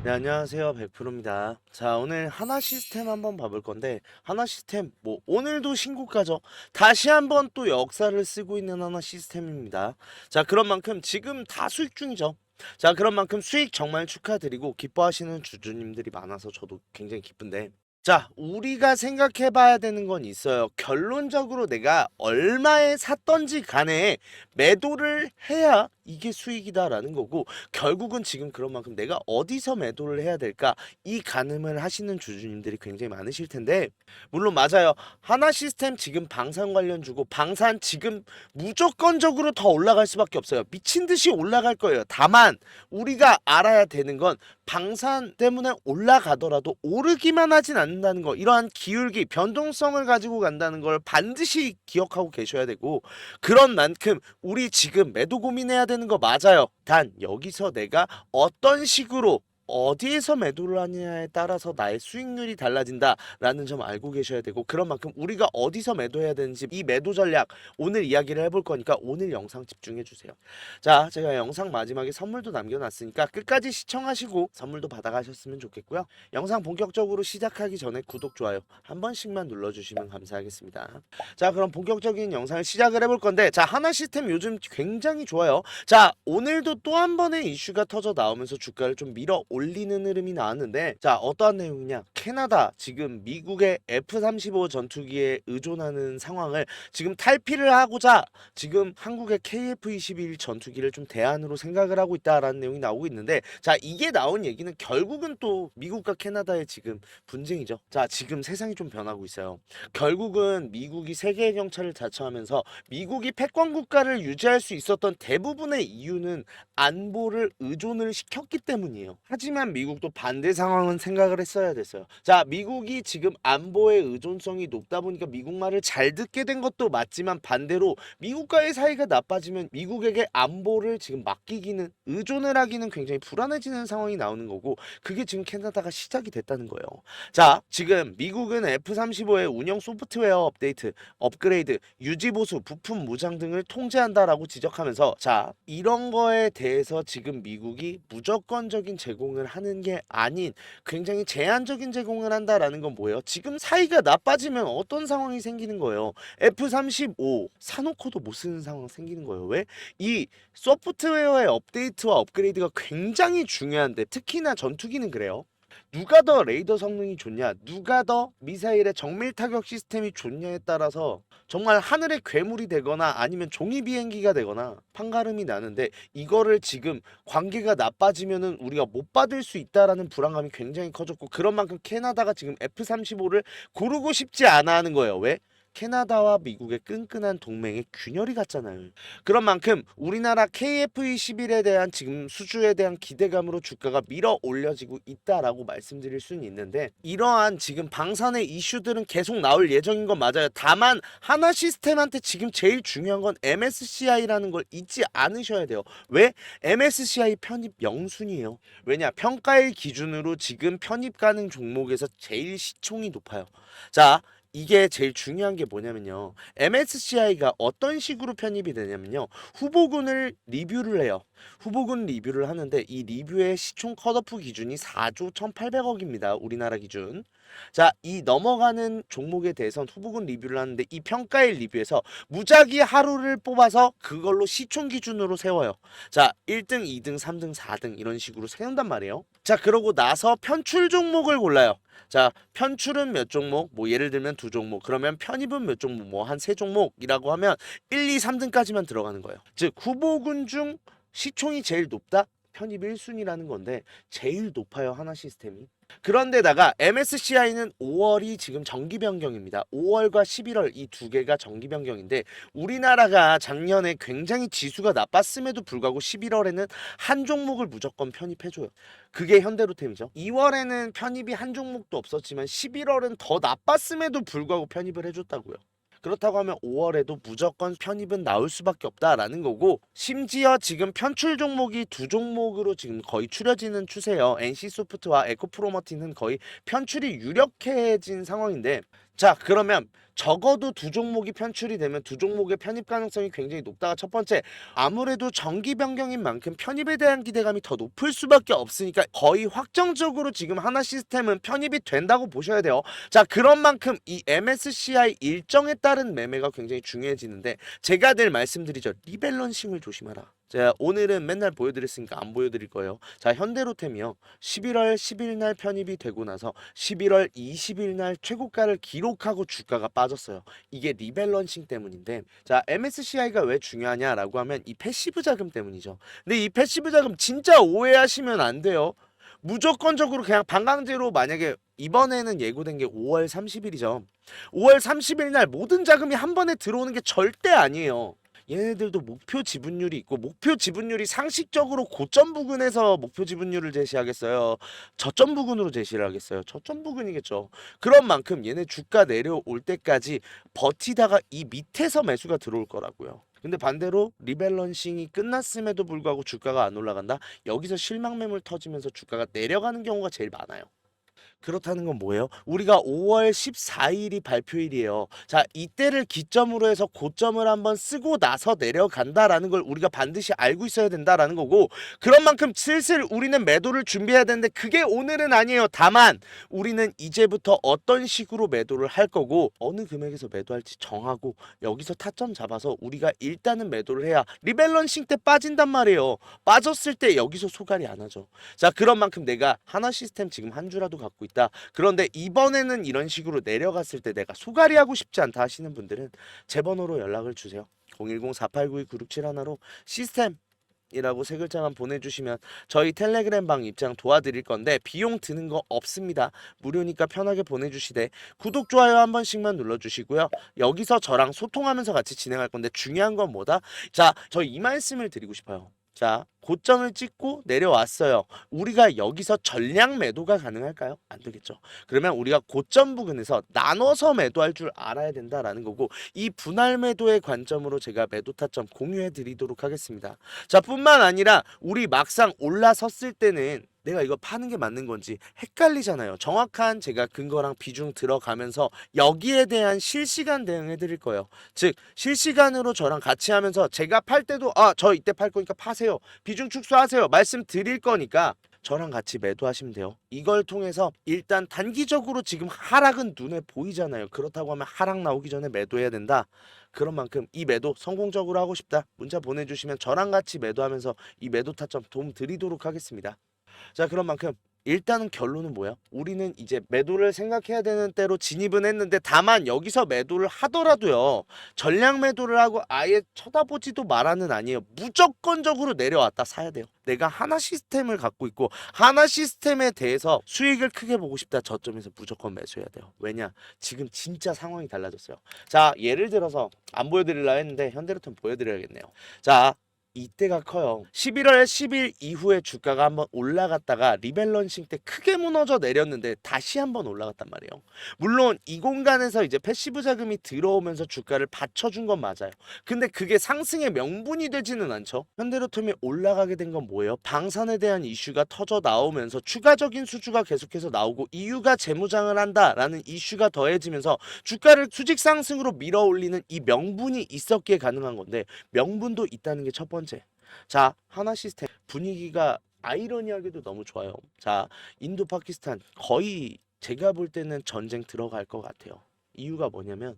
네, 안녕하세요. 100%입니다. 자, 오늘 하나 시스템 한번 봐볼 건데, 하나 시스템, 오늘도 신고가죠. 다시 한번 또 역사를 쓰고 있는 하나 시스템입니다. 자, 그런 만큼 지금 다 수익 중이죠. 자, 그런 만큼 수익 정말 축하드리고 기뻐하시는 주주님들이 많아서 저도 굉장히 기쁜데, 자, 우리가 생각해 봐야 되는 건 있어요. 결론적으로 내가 얼마에 샀던지 간에 매도를 해야 이게 수익이다라는 거고, 결국은 지금 그런 만큼 내가 어디서 매도를 해야 될까? 이 가늠을 하시는 주주님들이 굉장히 많으실 텐데, 물론 맞아요. 하나 시스템 지금 방산 관련 주고, 방산 지금 무조건적으로 더 올라갈 수밖에 없어요. 미친 듯이 올라갈 거예요. 다만 우리가 알아야 되는 건 방산 때문에 올라가더라도 오르기만 하진 않는다는 거, 이러한 기울기, 변동성을 가지고 간다는 걸 반드시 기억하고 계셔야 되고, 그런 만큼 우리 지금 매도 고민해야 되는 거 맞아요. 단 여기서 내가 어떤 식으로 어디에서 매도를 하느냐에 따라서 나의 수익률이 달라진다라는 점 알고 계셔야 되고, 그런 만큼 우리가 어디서 매도해야 되는지 이 매도 전략 오늘 이야기를 해볼 거니까 오늘 영상 집중해 주세요. 자, 제가 영상 마지막에 선물도 남겨놨으니까 끝까지 시청하시고 선물도 받아가셨으면 좋겠고요. 영상 본격적으로 시작하기 전에 구독, 좋아요 한 번씩만 눌러주시면 감사하겠습니다. 자, 그럼 본격적인 영상을 시작을 해볼 건데, 자, 하나 시스템 요즘 굉장히 좋아요. 자, 오늘도 또 한 번의 이슈가 터져 나오면서 주가를 좀 밀어 올리는 흐름이 나왔는데, 자, 어떠한 내용이냐, 캐나다 지금 미국의 F-35 전투기에 의존하는 상황을 지금 탈피를 하고자 지금 한국의 KF-21 전투기를 좀 대안으로 생각을 하고 있다라는 내용이 나오고 있는데, 자, 이게 나온 얘기는 결국은 또 미국과 캐나다의 지금 분쟁이죠. 자, 지금 세상이 좀 변하고 있어요. 결국은 미국이 세계의 경찰을 자처하면서 미국이 패권 국가를 유지할 수 있었던 대부분의 이유는 안보를 의존을 시켰기 때문이에요. 하지만 미국도 반대 상황은 생각을 했어야 됐어요. 자, 미국이 지금 안보의 의존성이 높다 보니까 미국 말을 잘 듣게 된 것도 맞지만, 반대로 미국과의 사이가 나빠지면 미국에게 안보를 지금 맡기기는, 의존을 하기는 굉장히 불안해지는 상황이 나오는 거고, 그게 지금 캐나다가 시작이 됐다는 거예요. 자, 지금 미국은 F-35의 운영 소프트웨어 업데이트, 업그레이드, 유지 보수, 부품 무장 등을 통제한다라고 지적하면서, 자, 이런 거에 대해서 지금 미국이 무조건적인 제공을 하는 게 아닌 굉장히 제한적인 제공을 한다라는 건 뭐예요? 지금 사이가 나빠지면 어떤 상황이 생기는 거예요? F-35 사놓고도 못 쓰는 상황 생기는 거예요. 왜? 이 소프트웨어의 업데이트와 업그레이드가 굉장히 중요한데, 특히나 전투기는 그래요. 누가 더 레이더 성능이 좋냐, 누가 더 미사일의 정밀 타격 시스템이 좋냐에 따라서 정말 하늘의 괴물이 되거나 아니면 종이 비행기가 되거나 판가름이 나는데, 이거를 지금 관계가 나빠지면은 우리가 못 받을 수 있다라는 불안감이 굉장히 커졌고, 그런 만큼 캐나다가 지금 F-35를 고르고 싶지 않아 하는 거예요. 왜? 캐나다와 미국의 끈끈한 동맹에 균열이 갔잖아요. 그런 만큼 우리나라 KF-21에 대한 지금 수주에 대한 기대감으로 주가가 밀어 올려지고 있다라고 말씀드릴 수는 있는데, 이러한 지금 방산의 이슈들은 계속 나올 예정인 건 맞아요. 다만 하나 시스템한테 지금 제일 중요한 건 MSCI라는 걸 잊지 않으셔야 돼요. 왜? MSCI 편입 영순이에요. 왜냐? 평가일 기준으로 지금 편입 가능 종목에서 제일 시총이 높아요. 자, 이게 제일 중요한 게 뭐냐면요, MSCI가 어떤 식으로 편입이 되냐면요, 후보군을 리뷰를 해요. 후보군 리뷰를 하는데, 이 리뷰의 시총 컷오프 기준이 4조 1,800억입니다. 우리나라 기준. 자, 이 넘어가는 종목에 대해선 후보군 리뷰를 하는데, 이 평가일 리뷰에서 무작위 하루를 뽑아서 그걸로 시총 기준으로 세워요. 자, 1등, 2등, 3등, 4등 이런 식으로 세운단 말이에요. 자, 그러고 나서 편출 종목을 골라요. 자, 편출은 몇 종목, 예를 들면 두 종목, 그러면 편입은 몇 종목, 한 세 종목이라고 하면 1, 2, 3등까지만 들어가는 거예요. 즉 후보군 중 시총이 제일 높다? 편입 1순위라는 건데 제일 높아요, 하나 시스템이. 그런데다가 MSCI는 5월이 지금 정기 변경입니다. 5월과 11월 이 두 개가 정기 변경인데, 우리나라가 작년에 굉장히 지수가 나빴음에도 불구하고 11월에는 한 종목을 무조건 편입해줘요. 그게 현대로템이죠. 2월에는 편입이 한 종목도 없었지만 11월은 더 나빴음에도 불구하고 편입을 해줬다고요. 그렇다고 하면 5월에도 무조건 편입은 나올 수밖에 없다라는 거고, 심지어 지금 편출 종목이 두 종목으로 지금 거의 추려지는 추세예요. NC소프트와 에코프로머틴은 거의 편출이 유력해진 상황인데, 자, 그러면 적어도 두 종목이 편출이 되면 두 종목의 편입 가능성이 굉장히 높다가 첫 번째, 아무래도 정기 변경인 만큼 편입에 대한 기대감이 더 높을 수밖에 없으니까 거의 확정적으로 지금 하나 시스템은 편입이 된다고 보셔야 돼요. 자, 그런 만큼 이 MSCI 일정에 따른 매매가 굉장히 중요해지는데 제가 늘 말씀드리죠. 리밸런싱을 조심하라. 제가 오늘은 맨날 보여드렸으니까 안 보여드릴 거예요. 자, 현대로템이요. 11월 10일 날 편입이 되고 나서 11월 20일 날 최고가를 기록하고 주가가 빠졌어요. 이게 리밸런싱 때문인데, 자, MSCI가 왜 중요하냐라고 하면 이 패시브 자금 때문이죠. 근데 이 패시브 자금 진짜 오해하시면 안 돼요. 무조건적으로 그냥 반강제로 만약에 이번에는 예고된 게 5월 30일이죠. 5월 30일 날 모든 자금이 한 번에 들어오는 게 절대 아니에요. 얘네들도 목표 지분율이 있고, 목표 지분율이 상식적으로 고점 부근에서 목표 지분율을 제시하겠어요? 저점 부근으로 제시를 하겠어요? 저점 부근이겠죠. 그런 만큼 얘네 주가 내려올 때까지 버티다가 이 밑에서 매수가 들어올 거라고요. 근데 반대로 리밸런싱이 끝났음에도 불구하고 주가가 안 올라간다? 여기서 실망 매물 터지면서 주가가 내려가는 경우가 제일 많아요. 그렇다는 건 뭐예요? 우리가 5월 14일이 발표일이에요. 자, 이때를 기점으로 해서 고점을 한번 쓰고 나서 내려간다라는 걸 우리가 반드시 알고 있어야 된다라는 거고, 그런 만큼 슬슬 우리는 매도를 준비해야 되는데 그게 오늘은 아니에요. 다만 우리는 이제부터 어떤 식으로 매도를 할 거고 어느 금액에서 매도할지 정하고 여기서 타점 잡아서 우리가 일단은 매도를 해야 리밸런싱 때 빠진단 말이에요. 빠졌을 때 여기서 소갈이 안 하죠. 자, 그런 만큼 내가 하나 시스템 지금 한 주라도 갖고 있다. 그런데 이번에는 이런 식으로 내려갔을 때 내가 소갈이 하고 싶지 않다 하시는 분들은 제 번호로 연락을 주세요. 010-4892-9671로 시스템 이라고 세 글자만 보내주시면 저희 텔레그램 방 입장 도와드릴 건데 비용 드는 거 없습니다. 무료니까 편하게 보내주시되 구독, 좋아요 한 번씩만 눌러주시고요. 여기서 저랑 소통하면서 같이 진행할 건데 중요한 건 뭐다? 자, 저 이 말씀을 드리고 싶어요. 자, 고점을 찍고 내려왔어요. 우리가 여기서 전량 매도가 가능할까요? 안 되겠죠. 그러면 우리가 고점 부근에서 나눠서 매도할 줄 알아야 된다라는 거고, 이 분할 매도의 관점으로 제가 매도 타점 공유해 드리도록 하겠습니다. 자, 뿐만 아니라 우리 막상 올라섰을 때는 내가 이거 파는 게 맞는 건지 헷갈리잖아요. 정확한 제가 근거랑 비중 들어가면서 여기에 대한 실시간 대응해 드릴 거예요. 즉 실시간으로 저랑 같이 하면서 제가 팔 때도 저 이때 팔 거니까 파세요. 비중 축소하세요. 말씀 드릴 거니까 저랑 같이 매도하시면 돼요. 이걸 통해서 일단 단기적으로 지금 하락은 눈에 보이잖아요. 그렇다고 하면 하락 나오기 전에 매도해야 된다. 그런 만큼 이 매도 성공적으로 하고 싶다. 문자 보내주시면 저랑 같이 매도하면서 이 매도 타점 도움 드리도록 하겠습니다. 자, 그런 만큼 일단은 결론은 뭐야? 우리는 이제 매도를 생각해야 되는 때로 진입은 했는데, 다만 여기서 매도를 하더라도요, 전량 매도를 하고 아예 쳐다보지도 말아는 아니에요. 무조건적으로 내려왔다 사야 돼요. 내가 하나 시스템을 갖고 있고 하나 시스템에 대해서 수익을 크게 보고 싶다, 저점에서 무조건 매수해야 돼요. 왜냐? 지금 진짜 상황이 달라졌어요. 자, 예를 들어서 안 보여드리려 했는데 현대로템 보여드려야겠네요. 자, 이때가 커요. 11월 10일 이후에 주가가 한번 올라갔다가 리밸런싱 때 크게 무너져 내렸는데 다시 한번 올라갔단 말이에요. 물론 이 공간에서 이제 패시브 자금이 들어오면서 주가를 받쳐준 건 맞아요. 근데 그게 상승의 명분이 되지는 않죠. 현대로템이 올라가게 된 건 뭐예요? 방산에 대한 이슈가 터져 나오면서 추가적인 수주가 계속해서 나오고 이유가 재무장을 한다라는 이슈가 더해지면서 주가를 수직 상승으로 밀어 올리는 이 명분이 있었기에 가능한 건데, 명분도 있다는 게 첫 번째. 자, 하나 시스템 분위기가 아이러니하게도 너무 좋아요. 자, 인도 파키스탄 거의 제가 볼 때는 전쟁 들어갈 것 같아요. 이유가 뭐냐면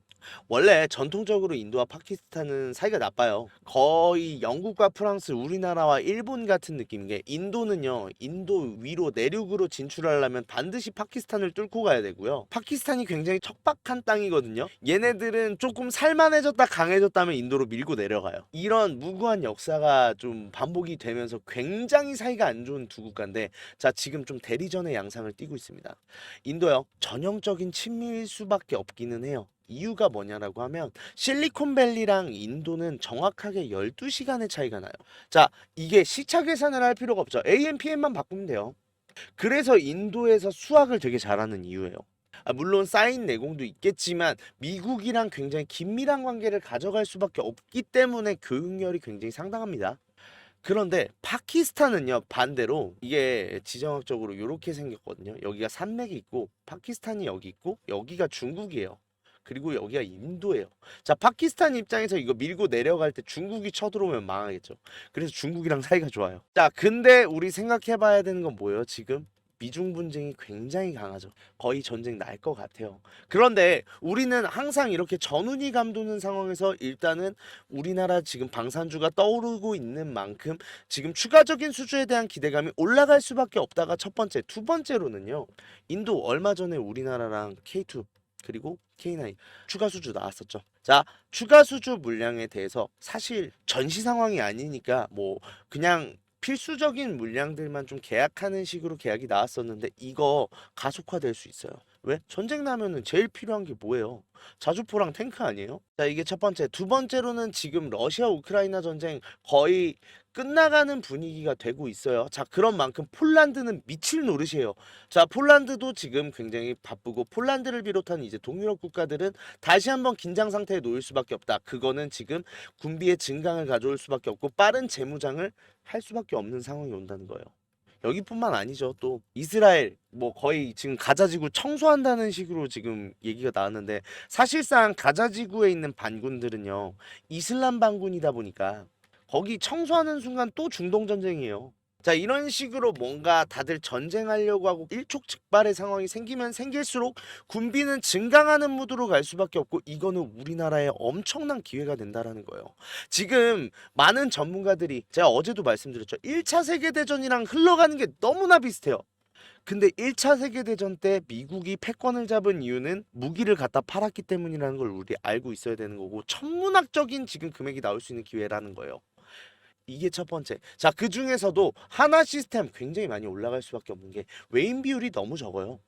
원래 전통적으로 인도와 파키스탄은 사이가 나빠요. 거의 영국과 프랑스, 우리나라와 일본 같은 느낌인 게, 인도는요, 인도 위로 내륙으로 진출하려면 반드시 파키스탄을 뚫고 가야 되고요. 파키스탄이 굉장히 척박한 땅이거든요. 얘네들은 조금 살만해졌다 강해졌다면 인도로 밀고 내려가요. 이런 무구한 역사가 좀 반복이 되면서 굉장히 사이가 안 좋은 두 국가인데, 자, 지금 좀 대리전의 양상을 띠고 있습니다. 인도요, 전형적인 친미일 수밖에 없기는 해요. 이유가 뭐냐라고 하면 실리콘밸리랑 인도는 정확하게 12시간의 차이가 나요. 자, 이게 시차 계산을 할 필요가 없죠. AMPM만 바꾸면 돼요. 그래서 인도에서 수학을 되게 잘하는 이유예요. 물론 쌓인 내공도 있겠지만 미국이랑 굉장히 긴밀한 관계를 가져갈 수밖에 없기 때문에 교육열이 굉장히 상당합니다. 그런데 파키스탄은요, 반대로 이게 지정학적으로 이렇게 생겼거든요. 여기가 산맥이 있고 파키스탄이 여기 있고 여기가 중국이에요. 그리고 여기가 인도예요. 자, 파키스탄 입장에서 이거 밀고 내려갈 때 중국이 쳐들어오면 망하겠죠. 그래서 중국이랑 사이가 좋아요. 자, 근데 우리 생각해 봐야 되는 건 뭐예요? 지금 미중 분쟁이 굉장히 강하죠. 거의 전쟁 날 것 같아요. 그런데 우리는 항상 이렇게 전운이 감도는 상황에서 일단은 우리나라 지금 방산주가 떠오르고 있는 만큼 지금 추가적인 수주에 대한 기대감이 올라갈 수밖에 없다가 첫 번째, 두 번째로는요. 인도 얼마 전에 우리나라랑 K2 그리고 K9 추가 수주 나왔었죠. 자, 추가 수주 물량에 대해서 사실 전시 상황이 아니니까 뭐 그냥 필수적인 물량들만 좀 계약하는 식으로 계약이 나왔었는데 이거 가속화될 수 있어요. 왜? 전쟁 나면은 제일 필요한 게 뭐예요? 자주포랑 탱크 아니에요? 자, 이게 첫 번째. 두 번째로는 지금 러시아 우크라이나 전쟁 거의 끝나가는 분위기가 되고 있어요. 자, 그런 만큼 폴란드는 미칠 노릇이에요. 자, 폴란드도 지금 굉장히 바쁘고 폴란드를 비롯한 이제 동유럽 국가들은 다시 한번 긴장 상태에 놓일 수밖에 없다. 그거는 지금 군비의 증강을 가져올 수밖에 없고 빠른 재무장을 할 수밖에 없는 상황이 온다는 거예요. 여기뿐만 아니죠. 또 이스라엘 뭐 거의 지금 가자지구 청소한다는 식으로 지금 얘기가 나왔는데 사실상 가자지구에 있는 반군들은요. 이슬람 반군이다 보니까 거기 청소하는 순간 또 중동 전쟁이에요. 자, 이런 식으로 뭔가 다들 전쟁하려고 하고 일촉즉발의 상황이 생기면 생길수록 군비는 증강하는 무드로 갈 수밖에 없고 이거는 우리나라에 엄청난 기회가 된다라는 거예요. 지금 많은 전문가들이 제가 어제도 말씀드렸죠. 1차 세계대전이랑 흘러가는 게 너무나 비슷해요. 근데 1차 세계대전 때 미국이 패권을 잡은 이유는 무기를 갖다 팔았기 때문이라는 걸 우리 알고 있어야 되는 거고 천문학적인 지금 금액이 나올 수 있는 기회라는 거예요. 이게 첫 번째. 자, 그 중에서도 하나 시스템 굉장히 많이 올라갈 수밖에 없는 게 외인 비율이 너무 적어요.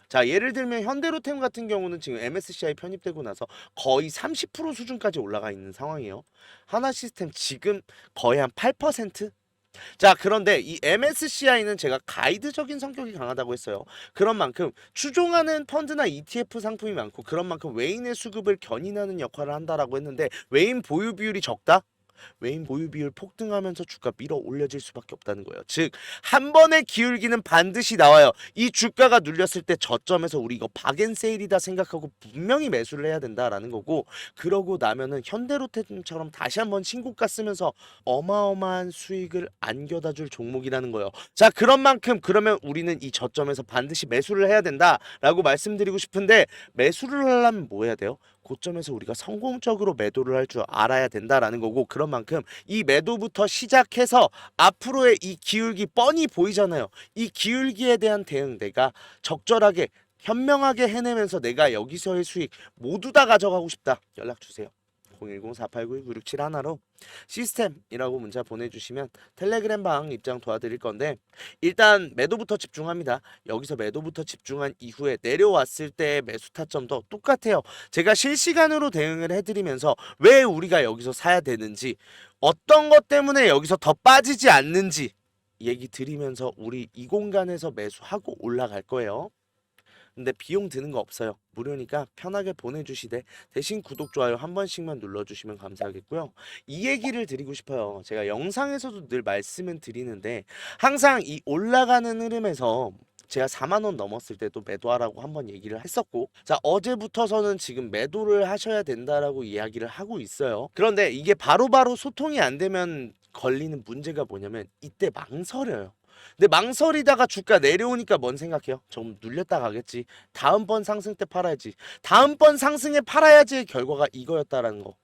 자, 예를 들면 현대로템 같은 경우는 지금 MSCI 편입되고 나서 거의 30% 수준까지 올라가 있는 상황이에요. 하나 시스템 지금 거의 한 8%? 자, 그런데 이 MSCI는 제가 가이드적인 성격이 강하다고 했어요. 그런 만큼 추종하는 펀드나 ETF 상품이 많고 그런 만큼 외인의 수급을 견인하는 역할을 한다라고 했는데 외인 보유 비율이 적다? 외인 보유 비율 폭등하면서 주가 밀어 올려질 수밖에 없다는 거예요. 즉, 한 번의 기울기는 반드시 나와요. 이 주가가 눌렸을 때 저점에서 우리 이거 박앤세일이다 생각하고 분명히 매수를 해야 된다라는 거고 그러고 나면은 현대로템처럼 다시 한번 신고가 쓰면서 어마어마한 수익을 안겨다 줄 종목이라는 거예요. 자, 그런 만큼 그러면 우리는 이 저점에서 반드시 매수를 해야 된다라고 말씀드리고 싶은데 매수를 하려면 뭐 해야 돼요? 고점에서 우리가 성공적으로 매도를 할 줄 알아야 된다라는 거고 그런 만큼 이 매도부터 시작해서 앞으로의 이 기울기 뻔히 보이잖아요. 이 기울기에 대한 대응 내가 적절하게 현명하게 해내면서 내가 여기서의 수익 모두 다 가져가고 싶다. 연락 주세요. 010-4892-9671로 시스템이라고 문자 보내주시면 텔레그램 방 입장 도와드릴 건데 일단 매도부터 집중합니다. 여기서 매도부터 집중한 이후에 내려왔을 때 매수 타점도 똑같아요. 제가 실시간으로 대응을 해드리면서 왜 우리가 여기서 사야 되는지 어떤 것 때문에 여기서 더 빠지지 않는지 얘기 드리면서 우리 이 공간에서 매수하고 올라갈 거예요. 근데 비용 드는 거 없어요. 무료니까 편하게 보내주시되 대신 구독, 좋아요 한 번씩만 눌러주시면 감사하겠고요. 이 얘기를 드리고 싶어요. 제가 영상에서도 늘 말씀은 드리는데 항상 이 올라가는 흐름에서 제가 4만 원 넘었을 때도 매도하라고 한번 얘기를 했었고 자 어제부터서는 지금 매도를 하셔야 된다라고 이야기를 하고 있어요. 그런데 이게 바로바로 소통이 안 되면 걸리는 문제가 뭐냐면 이때 망설여요. 근데 망설이다가 주가 내려오니까 뭔 생각해요? 좀 눌렸다 가겠지. 다음번 상승 때 팔아야지. 다음번 상승에 팔아야지의 결과가 이거였다라는 거.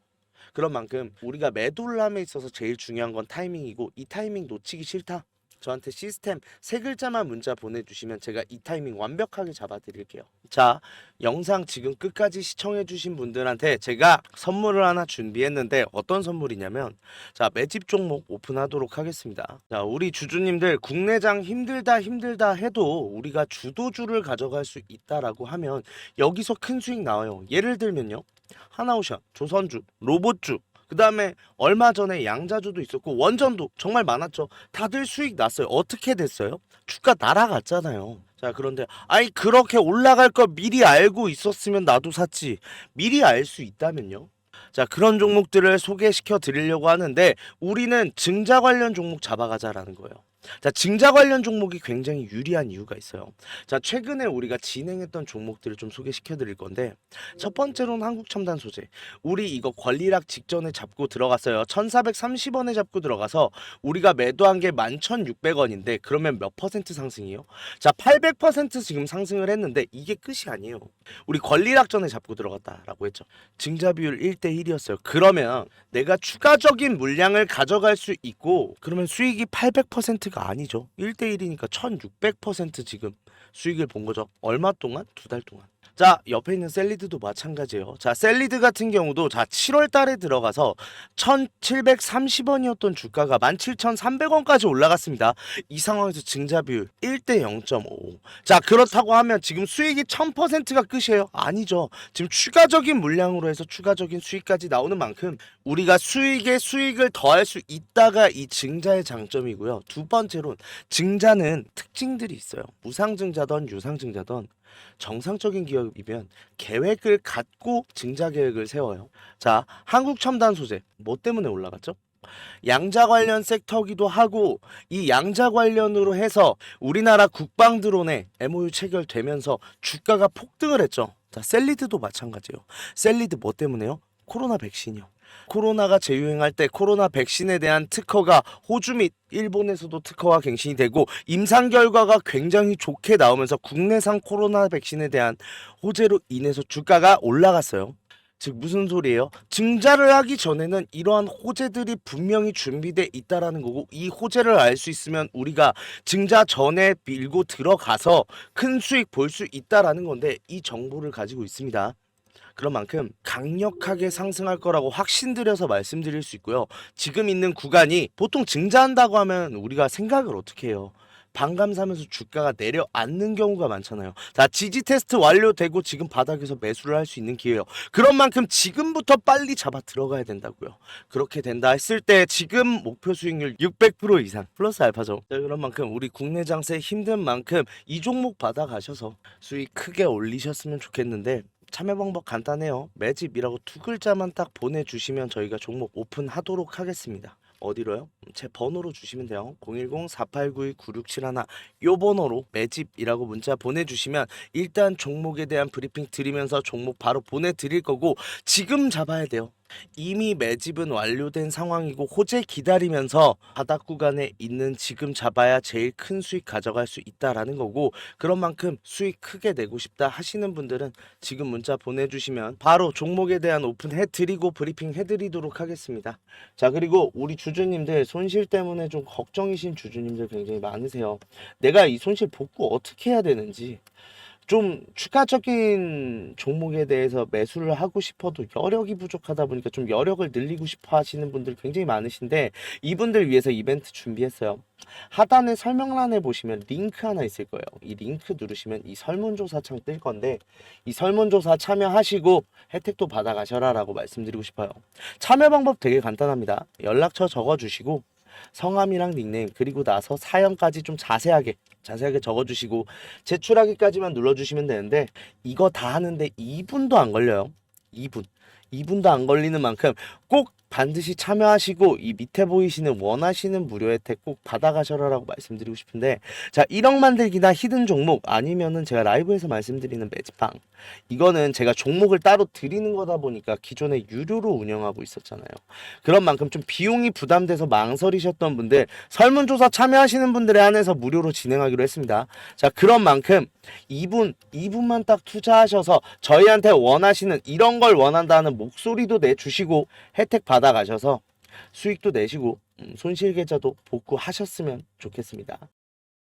그런 만큼 우리가 매도를 함에 있어서 제일 중요한 건 타이밍이고 이 타이밍 놓치기 싫다. 저한테 시스템 세 글자만 문자 보내주시면 제가 이 타이밍 완벽하게 잡아드릴게요. 자, 영상 지금 끝까지 시청해주신 분들한테 제가 선물을 하나 준비했는데 어떤 선물이냐면 자, 매집 종목 오픈하도록 하겠습니다. 자, 우리 주주님들 국내장 힘들다 해도 우리가 주도주를 가져갈 수 있다라고 하면 여기서 큰 수익 나와요. 예를 들면요. 하나오션, 조선주, 로봇주 그 다음에 얼마 전에 양자주도 있었고 원전도 정말 많았죠. 다들 수익 났어요. 어떻게 됐어요? 주가 날아갔잖아요. 자, 그런데 아니 그렇게 올라갈 거 미리 알고 있었으면 나도 샀지. 미리 알 수 있다면요? 자, 그런 종목들을 소개시켜 드리려고 하는데 우리는 증자 관련 종목 잡아가자라는 거예요. 자, 증자 관련 종목이 굉장히 유리한 이유가 있어요. 자, 최근에 우리가 진행했던 종목들을 좀 소개시켜 드릴 건데, 첫 번째로는 한국첨단 소재. 우리 이거 권리락 직전에 잡고 들어갔어요. 1430원에 잡고 들어가서 우리가 매도한 게 11,600원인데 그러면 몇 퍼센트 상승이요? 자, 800% 지금 상승을 했는데 이게 끝이 아니에요. 우리 권리락 전에 잡고 들어갔다라고 했죠. 증자 비율 1대1이었어요. 그러면 내가 추가적인 물량을 가져갈 수 있고, 그러면 수익이 800%가 아니죠. 1대1이니까 1600% 지금 수익을 본 거죠. 얼마 동안? 2달 동안. 자, 옆에 있는 셀리드도 마찬가지예요. 자, 셀리드 같은 경우도 자, 7월 달에 들어가서 1730원이었던 주가가 17,300원까지 올라갔습니다. 이 상황에서 증자 비율 1대 0.5. 자, 그렇다고 하면 지금 수익이 1000%가 끝이에요? 아니죠. 지금 추가적인 물량으로 해서 추가적인 수익까지 나오는 만큼 우리가 수익에 수익을 더할 수 있다가 이 증자의 장점이고요. 두 번째로는 증자는 특징들이 있어요. 무상증자든 유상증자든 정상적인 기업이면 계획을 갖고 증자 계획을 세워요. 자, 한국첨단소재 뭐 때문에 올라갔죠? 양자 관련 섹터기도 하고, 이 양자 관련으로 해서 우리나라 국방 드론에 MOU 체결되면서 주가가 폭등을 했죠. 자, 셀리드도 마찬가지예요. 셀리드 뭐 때문에요? 코로나 백신이요. 코로나가 재유행할 때 코로나 백신에 대한 특허가 호주 및 일본에서도 특허가 갱신이 되고 임상 결과가 굉장히 좋게 나오면서 국내산 코로나 백신에 대한 호재로 인해서 주가가 올라갔어요. 즉 무슨 소리예요? 증자를 하기 전에는 이러한 호재들이 분명히 준비돼 있다라는 거고, 이 호재를 알 수 있으면 우리가 증자 전에 밀고 들어가서 큰 수익 볼 수 있다라는 건데, 이 정보를 가지고 있습니다. 그런 만큼 강력하게 상승할 거라고 확신드려서 말씀드릴 수 있고요. 지금 있는 구간이 보통 증자한다고 하면 우리가 생각을 어떻게 해요? 반감사면서 주가가 내려앉는 경우가 많잖아요. 자, 지지 테스트 완료되고 지금 바닥에서 매수를 할 수 있는 기회예요. 그런 만큼 지금부터 빨리 잡아 들어가야 된다고요. 그렇게 된다 했을 때 지금 목표 수익률 600% 이상 플러스 알파죠. 자, 그런 만큼 우리 국내 장세 힘든 만큼 이 종목 받아가셔서 수익 크게 올리셨으면 좋겠는데, 참여 방법 간단해요. 매집이라고 두 글자만 딱 보내주시면 저희가 종목 오픈하도록 하겠습니다. 어디로요? 제 번호로 주시면 돼요. 010-4892-9671 요 번호로 매집이라고 문자 보내주시면 일단 종목에 대한 브리핑 드리면서 종목 바로 보내드릴 거고, 지금 잡아야 돼요. 이미 매집은 완료된 상황이고 호재 기다리면서 바닥 구간에 있는 지금 잡아야 제일 큰 수익 가져갈 수 있다라는 거고, 그런 만큼 수익 크게 내고 싶다 하시는 분들은 지금 문자 보내주시면 바로 종목에 대한 오픈 해드리고 브리핑 해드리도록 하겠습니다. 자, 그리고 우리 주주님들 손실 때문에 좀 걱정이신 주주님들 굉장히 많으세요. 내가 이 손실 복구 어떻게 해야 되는지, 좀 추가적인 종목에 대해서 매수를 하고 싶어도 여력이 부족하다 보니까 좀 여력을 늘리고 싶어 하시는 분들 굉장히 많으신데, 이분들 위해서 이벤트 준비했어요. 하단에 설명란에 보시면 링크 하나 있을 거예요. 이 링크 누르시면 이 설문조사 창 뜰 건데, 이 설문조사 참여하시고 혜택도 받아가셔라 라고 말씀드리고 싶어요. 참여 방법 되게 간단합니다. 연락처 적어주시고 성함이랑 닉네임, 그리고 나서 사연까지 좀 자세하게 적어주시고 제출하기까지만 눌러주시면 되는데, 이거 다 하는데 2분도 안 걸려요. 2분도 안 걸리는 만큼 꼭 반드시 참여하시고 이 밑에 보이시는 원하시는 무료 혜택 꼭 받아가셔라라고 말씀드리고 싶은데, 자, 1억 만들기나 히든 종목 아니면은 제가 라이브에서 말씀드리는 매집방, 이거는 제가 종목을 따로 드리는 거다 보니까 기존에 유료로 운영하고 있었잖아요. 그런 만큼 좀 비용이 부담돼서 망설이셨던 분들, 설문조사 참여하시는 분들에 한해서 무료로 진행하기로 했습니다. 자, 그런 만큼 2분만 딱 투자하셔서 저희한테 원하시는 이런 걸 원한다는 목소리도 내주시고 혜택 받아가셔서 수익도 내시고 손실 계좌도 복구하셨으면 좋겠습니다.